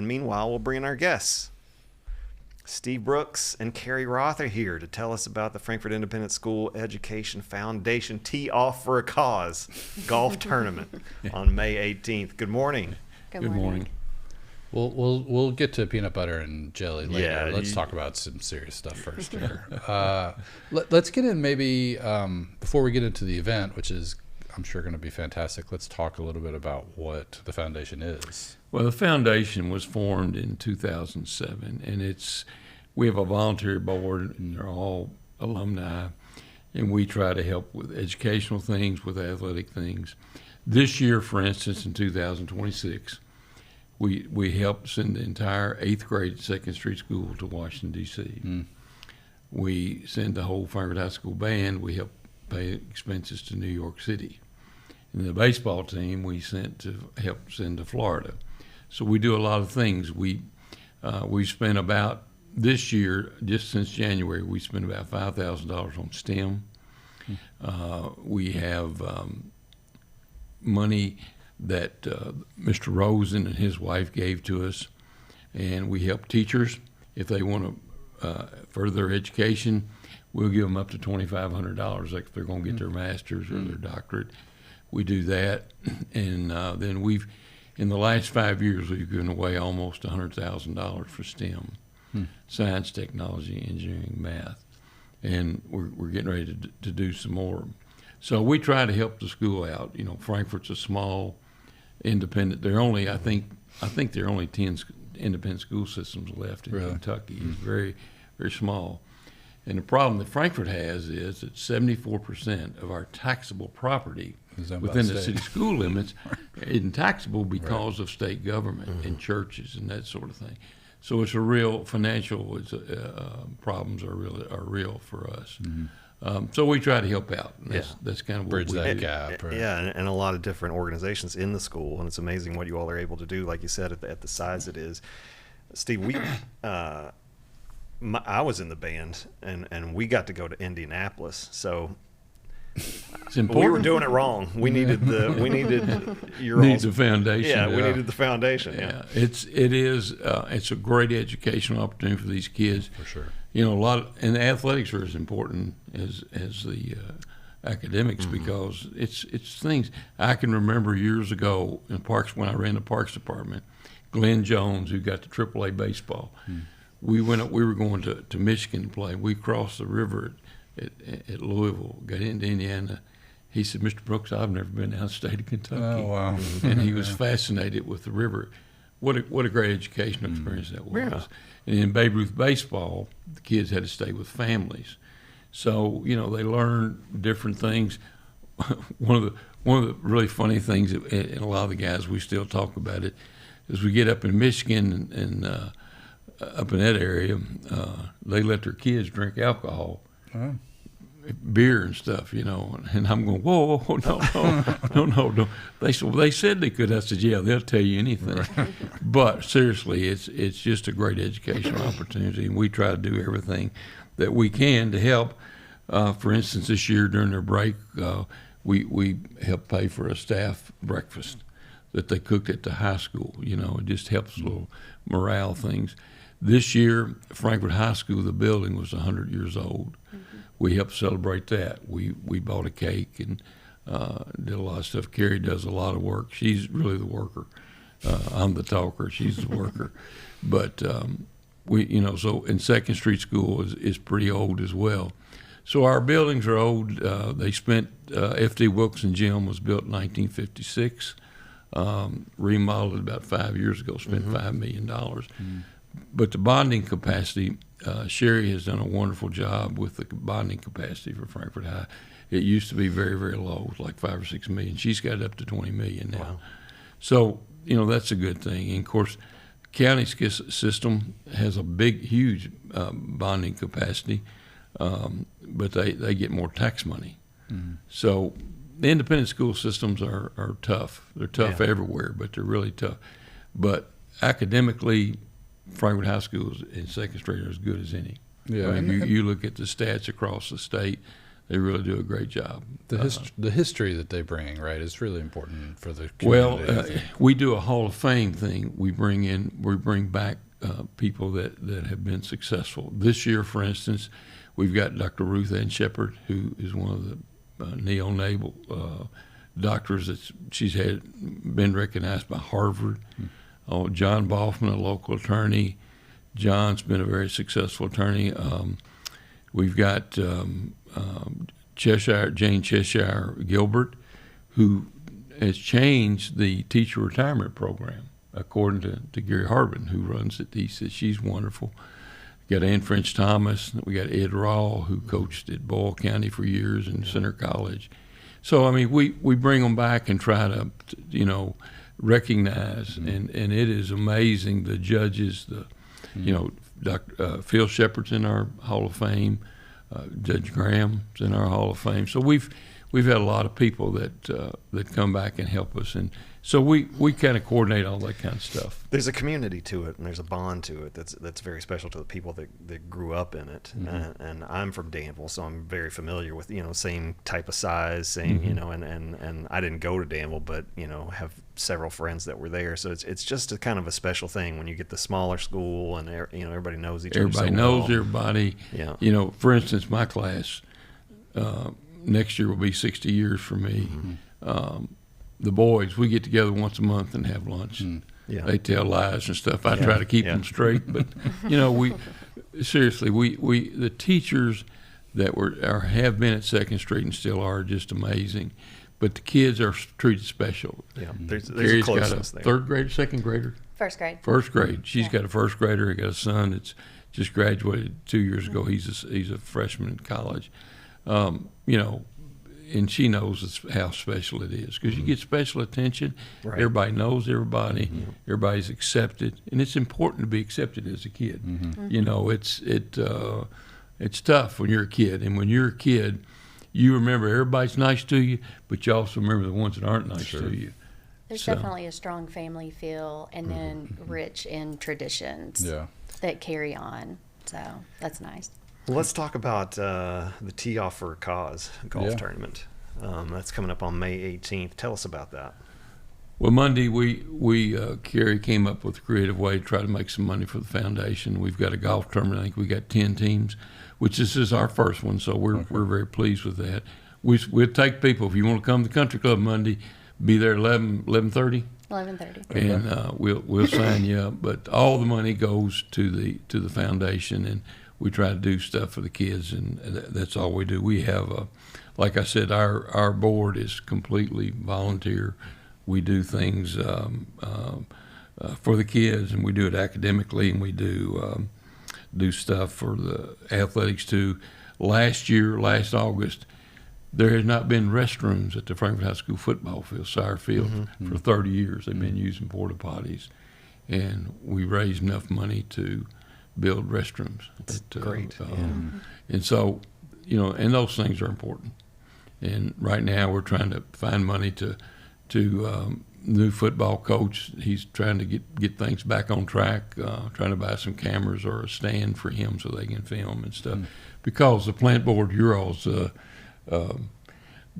And meanwhile, we'll bring in our guests. Steve Brooks and Carrie Roth are here to tell us about the Frankfort Independent School Education Foundation Tee Off for a Cause golf tournament on May 18th. Good morning. Good morning. We'll get to peanut butter and jelly later. Yeah, let's talk about some serious stuff first here. Let's get in maybe before we get into the event, which is I'm sure going to be fantastic. Let's talk a little bit about what the foundation is. Well, the foundation was formed in 2007, and we have a volunteer board, and they're all alumni, and we try to help with educational things, with athletic things. This year, for instance, in 2026, we helped send the entire 8th grade 2nd Street School to Washington, D.C. We send the whole Frankfort High School band. We help pay expenses to New York City. And the baseball team we sent to help send to Florida. So we do a lot of things. We spent about, this year, just since January, we spent about $5,000 on STEM. We have money that Mr. Rosen and his wife gave to us, and we help teachers if they want to further their education. We'll give them up to $2,500 like if they're going to get their master's or their doctorate. We do that, and then in the last 5 years, we've given away almost $100,000 for STEM, science, technology, engineering, math, and we're getting ready to do some more. So we try to help the school out. You know, Frankfort's a small, independent. I think there are only 10 independent school systems left in Kentucky. It's very, very small. And the problem that Frankfort has is that 74% of our taxable property within the city school limits isn't taxable because of state government and churches and that sort of thing. So it's a real financial problems are real for us. So we try to help out. That's kind of what bridge we that do. gap. Right? Yeah, and a lot of different organizations in the school, and it's amazing what you all are able to do, like you said, at the size it is. Steve, I was in the band, and we got to go to Indianapolis, so It's important. we were doing it wrong. We needed the foundation. Yeah, we needed the foundation. Yeah, it's a great educational opportunity for these kids. For sure. You know, and athletics are as important as the academics because it's things. I can remember years ago in parks when I ran the parks department, Glenn Jones, who got the AAA baseball. We were going to Michigan to play. We crossed the river at Louisville, got into Indiana. He said, "Mr. Brooks, I've never been out of the state of Kentucky." Oh, wow. And he was fascinated with the river. What a great educational experience that was. Yeah. And in Babe Ruth baseball, the kids had to stay with families. So, you know, they learn different things. One of the really funny things, and a lot of the guys, we still talk about it, is we get up in Michigan and up in that area, they let their kids drink alcohol. Beer and stuff, you know, and I'm going, whoa, no. They said they could. I said, yeah, they'll tell you anything. Right. But seriously, it's just a great educational opportunity, and we try to do everything that we can to help. For instance, this year during their break, we helped pay for a staff breakfast that they cooked at the high school. You know, it just helps little morale things. This year, Frankfort High School, the building was 100 years old. We helped celebrate that. We bought a cake and did a lot of stuff. Carrie does a lot of work. She's really the worker. I'm the talker. She's the worker. But so in 2nd Street School is pretty old as well. So our buildings are old. They spent F.D. Wilson Gym was built in 1956. Remodeled about 5 years ago. Spent $5 million. But the bonding capacity, Sherry has done a wonderful job with the bonding capacity for Frankfort High. It used to be very, very low, like 5 or 6 million. She's got it up to 20 million now. Wow. So, you know, that's a good thing. And of course, county system has a huge bonding capacity, but they get more tax money. So the independent school systems are tough. They're tough everywhere, but they're really tough. But academically, Frankfort High School and 2nd Street are as good as any. Yeah, I mean, you look at the stats across the state, They really do a great job. The history that they bring, right, is really important for the Well, community. we do a Hall of Fame thing. We bring back people that have been successful. This year, for instance, we've got Dr. Ruth Ann Shepard, who is one of the neonatal doctors that she's been recognized by Harvard. Oh, John Boffman, a local attorney. John's been a very successful attorney. We've got Jane Cheshire Gilbert, who has changed the teacher retirement program, according to Gary Harbin, who runs it. He says she's wonderful. We got Ann French Thomas. We got Ed Rawl, who coached at Boyle County for years in Center College. So, I mean, we bring them back and try to, recognize, and it is amazing. The judges, Dr. Phil Shepard's in our Hall of Fame. Judge Graham's in our Hall of Fame. So we've had a lot of people that come back and help us, and so we kind of coordinate all that kind of stuff. There's a community to it, and there's a bond to it that's very special to the people that grew up in it. And I'm from Danville, so I'm very familiar with same type of size, same and I didn't go to Danville, but have several friends that were there. So it's just a kind of a special thing when you get the smaller school and everybody knows each other. Everybody knows everybody. Yeah. For instance, my class next year will be 60 years for me. The boys, we get together once a month and have lunch. Yeah. They tell lies and stuff. I try to keep them straight, but we the teachers that have been at Second Street and still are just amazing. But the kids are treated special. Yeah, there's a Carrie's got a closeness there. third grader, second grader. First grade. First grade. She's got a first grader. I got a son that's just graduated 2 years ago. He's a freshman in college. And she knows how special it is because you get special attention. Right. Everybody knows everybody. Everybody's accepted, and it's important to be accepted as a kid. It's tough when you're a kid, and when you're a kid, you remember everybody's nice to you, but you also remember the ones that aren't nice to you. There's definitely a strong family feel, and then rich in traditions that carry on. So that's nice. Well, let's talk about the Tee Off for a Cause golf tournament. That's coming up on May 18th. Tell us about that. Well, Monday Carrie came up with a creative way to try to make some money for the foundation. We've got a golf tournament. I think we got 10 teams, which this is our first one, so we're very pleased with that. We'll take people. If you want to come to the country club Monday, be there 11:30. 11:30. And we'll sign you up. But all the money goes to the foundation, and we try to do stuff for the kids, and that's all we do. We have, like I said, our board is completely volunteer. We do things for the kids, and we do it academically, and we do stuff for the athletics too. Last August, there has not been restrooms at the Frankfort High School football field, Sire Field, for 30 years. They've been using porta potties, and we raised enough money to build restrooms. That's great. And so, and those things are important. And right now we're trying to find money to new football coach. He's trying to get things back on track, trying to buy some cameras or a stand for him so they can film and stuff. Because the plant board, your all's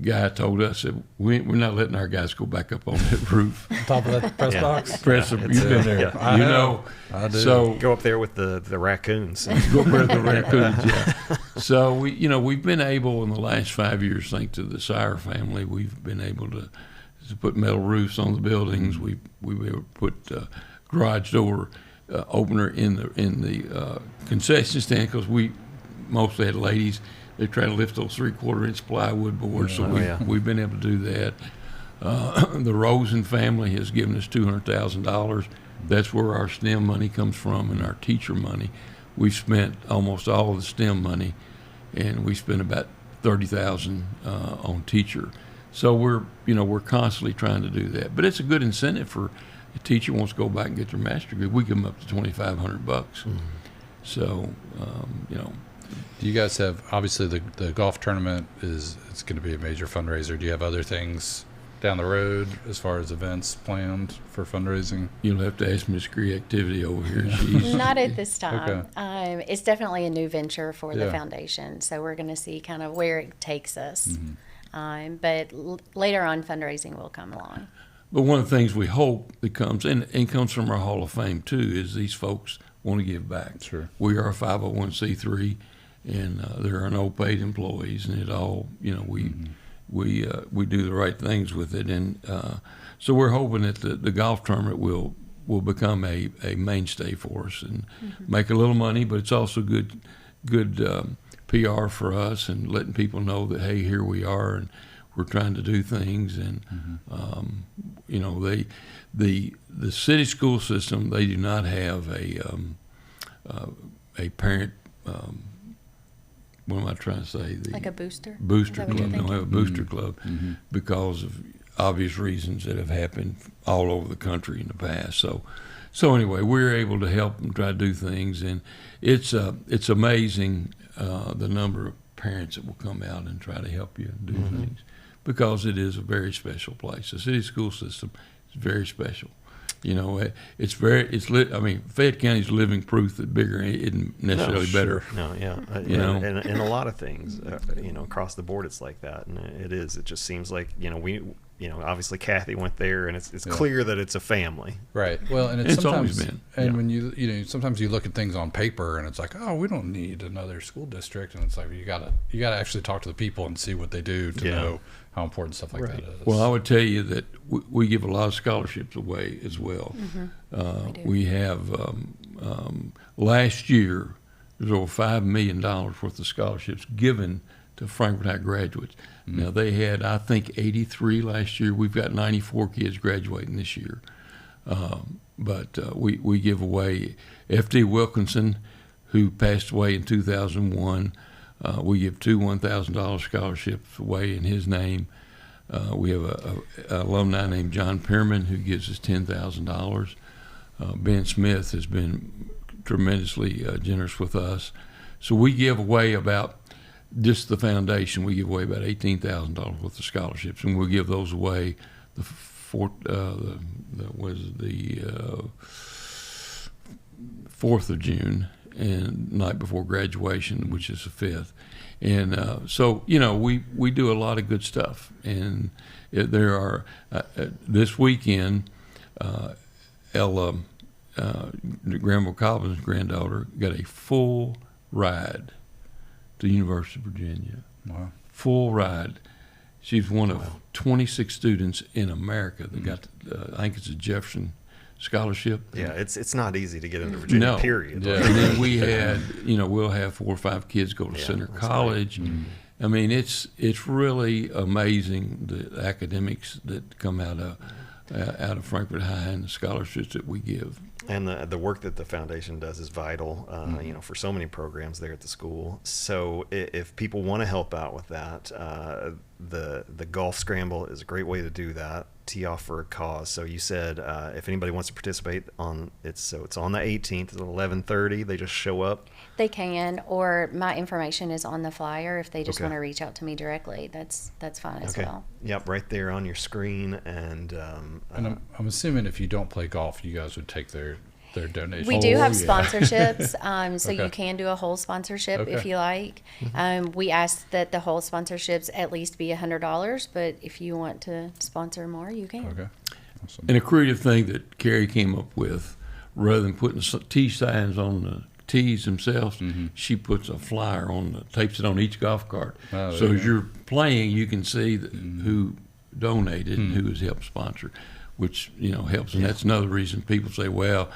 guy told us that we're not letting our guys go back up on that roof. Top of that press box. You've been there. Yeah. I do. So Go up there with the raccoons. go up there with the raccoons. Yeah. So we've been able in the last 5 years, thanks to the Sire family, we've been able to put metal roofs on the buildings. We put garage door opener in the concession stand because we mostly had ladies. They try to lift those 3/4-inch plywood boards, so we've been able to do that. The Rosen family has given us $200,000. That's where our STEM money comes from and our teacher money. We've spent almost all of the STEM money, and we spent about $30,000 on teacher. So we're constantly trying to do that. But it's a good incentive for a teacher who wants to go back and get their master's degree. We give them up to $2,500. So Do you guys have, obviously the golf tournament it's going to be a major fundraiser. Do you have other things down the road as far as events planned for fundraising? You'll have to ask Miss Creativity over here. She's Not at this time. Okay. It's definitely a new venture for the Yeah. foundation, so we're going to see kind of where it takes us. Mm-hmm. But later on, fundraising will come along. But one of the things we hope that comes, and comes from our Hall of Fame too, is these folks want to give back. Sure. We are a 501c3, and there are no paid employees, and it all, we do the right things with it, and so we're hoping that the golf tournament will become a mainstay for us and make a little money, but it's also good PR for us and letting people know that, hey, here we are and we're trying to do things, and the city school system, they do not have a parent. What am I trying to say? Like a booster? Booster Is that what club. you're They don't have a thinking? booster club because of obvious reasons that have happened all over the country in the past. So anyway, we're able to help them try to do things, and it's amazing the number of parents that will come out and try to help you do things, because it is a very special place. The city school system is very special. Fayette County's living proof that bigger isn't necessarily better. No, yeah. And a lot of things, across the board, it's like that. And it is. It just seems like, obviously Kathy went there, and it's clear that it's a family. Right. Well, and It's sometimes, always been. and when sometimes you look at things on paper and it's like, oh, we don't need another school district, and it's like you gotta actually talk to the people and see what they do to know how important stuff like that is. Well, I would tell you that we give a lot of scholarships away as well. We have last year there's over $5 million worth of scholarships given to Frankfort High graduates. Now, they had, I think, 83 last year. We've got 94 kids graduating this year. But we give away F.D. Wilkinson, who passed away in 2001. We give two $1,000 scholarships away in his name. We have an alumni named John Pearman who gives us $10,000. Ben Smith has been tremendously generous with us. So we give away about, just the foundation, we give away about $18,000 worth of scholarships, and we'll give those away the 4th of June, and night before graduation, which is the 5th. And so we do a lot of good stuff, and there are this weekend Ella, Granville Collins' granddaughter, got a full ride to the University of Virginia. Wow. Full ride. She's one of 26 students in America that got, I think it's a Jefferson scholarship. Yeah, it's not easy to get into Virginia, No. period. Yeah. And then we had, we'll have 4 or 5 kids go to Center that's College. I mean, it's really amazing, the academics that come out of Frankfort High and the scholarships that we give. And the work that the foundation does is vital, for so many programs there at the school. So if people want to help out with that, the golf scramble is a great way to do that. Tee off for a cause. So you said if anybody wants to participate it's on the 18th at 11:30. They just show up. They can, or my information is on the flyer. If they just Okay. want to reach out to me directly, that's fine as well. Yep, right there on your screen. And And I'm assuming if you don't play golf, you guys would take their donation. We do have yeah. sponsorships, so you Okay. can do a whole sponsorship if Okay. you like. We ask that the whole sponsorships at least be $100, but if you want to sponsor more, you can. Okay. Awesome. And a creative thing that Carrie came up with, rather than putting T signs on the tees themselves, she puts a flyer tapes it on each golf cart. Oh, So there as you you're playing, you can see who donated and who has helped sponsor, which helps. And that's another reason people say, well,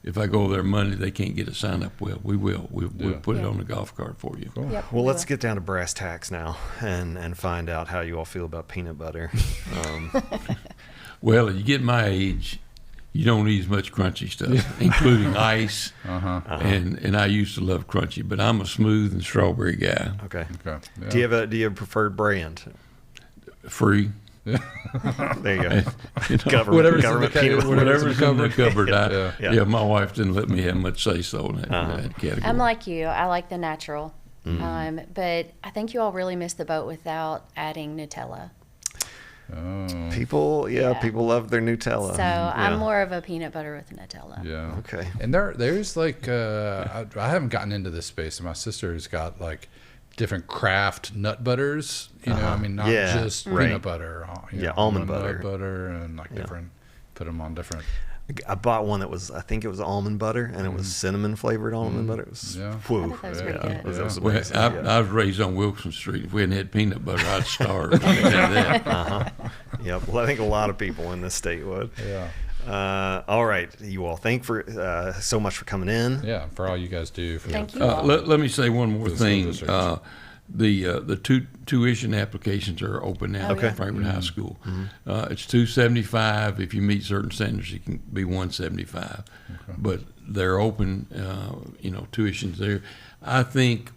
if I go over there Monday, they can't get a sign up. Well, we will. We'll put it Yeah. on the golf cart for you. Cool. Yep, well, we let's will. get down to brass tacks now and find out how you all feel about peanut butter. Well, you get my age, you don't eat as much crunchy stuff, including ice. And I used to love crunchy, but I'm a smooth and strawberry guy. Okay. Okay. Yeah. Do you have a preferred brand? Free. There you go. Whatever's in government the peanut butter. Whatever's in the cupboard. Yeah. My wife didn't let me have much say so in that category. I'm like you. I like the natural. But I think you all really missed the boat without adding Nutella. Oh. People love their Nutella. So I'm more of a peanut butter with Nutella. Yeah. Okay. And there's like I haven't gotten into this space. My sister's got like different craft nut butters. You know, I mean, not just peanut butter. You know, almond nut butter and like different. Put them on different. I bought one that was, I think it was almond butter, and it was cinnamon flavored almond butter. It was, I thought that was pretty good. That was Well, amazing. I was raised on Wilson Street. If we hadn't had peanut butter, I'd starve. I can tell you that. Yep. Well, I think a lot of people in this state would. Yeah. All right, you all. Thank for so much for coming in. Yeah. For all you guys do. For Thank you all. Let me say one more For the school thing. districts. The tuition applications are open now Okay. at Frankfort High School. It's $275. If you meet certain standards, it can be $175. But they're open. Tuitions there. I think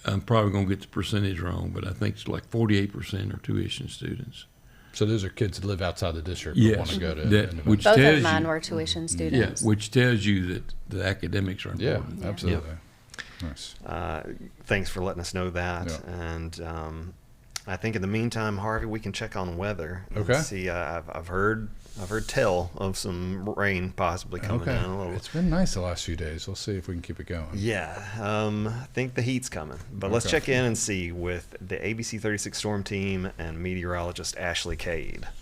I'm probably going to get the percentage wrong, but I think it's like 48% are tuition students. So those are kids that live outside the district Yes. but want to go to. That- independent. which Both tells of mine you- were tuition Yeah, students. which tells you that the academics are Yeah, important. absolutely. Nice. Thanks for letting us know that. Yeah. And I think in the meantime, Harvey, we can check on weather. And Okay. see, I've heard tell of some rain possibly coming Okay. in a little. It's been nice the last few days. We'll see if we can keep it going. Yeah, I think the heat's coming. But let's Okay. check in and see with the ABC 36 Storm Team and meteorologist Ashley Cade.